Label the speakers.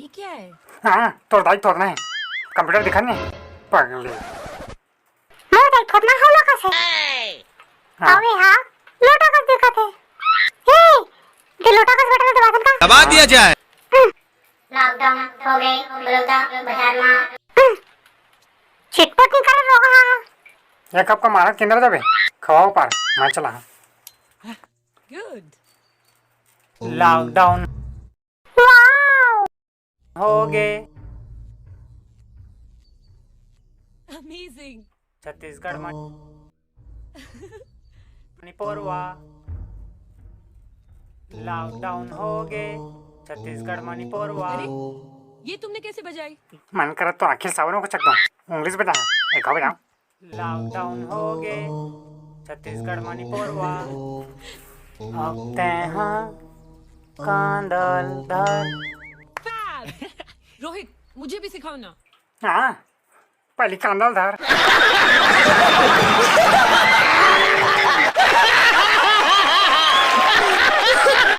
Speaker 1: ये क्या है?
Speaker 2: हाँ तो दाई तोड़ना है कंप्यूटर दिखाने पगले
Speaker 3: मला काही खोदना हवं कसं
Speaker 2: हाँ
Speaker 3: अवे हा लोटा कस दिखत है हे ते लोटा कस भेटत ते वाचन का
Speaker 4: दबा दिया जाए।
Speaker 3: लॉकडाउन हो गए बड़ौदा बाजार में छिटपट निकाल रोगा
Speaker 2: एक कप का महाराज केंद्र जाबे खवाओ पार मैं चला
Speaker 1: Good.
Speaker 2: लॉकडाउन
Speaker 3: वाओ
Speaker 2: हो गए
Speaker 1: Amazing.
Speaker 2: छत्तीसगढ़ में मणिपुरवा लॉकडाउन हो गए छत्तीसगढ़ मणिपुरवा
Speaker 1: अरे ये तुमने कैसे बजाई?
Speaker 2: मन करा तो आखिर सावरों को चक दो इंग्लिश बता एक और बताओ लॉकडाउन हो गए छत्तीसगढ़ मणिपुरवा अब हाँ कांदल धर
Speaker 1: Fab. रोहित मुझे भी सिखाओ ना.
Speaker 2: हाँ पहली कांदल धर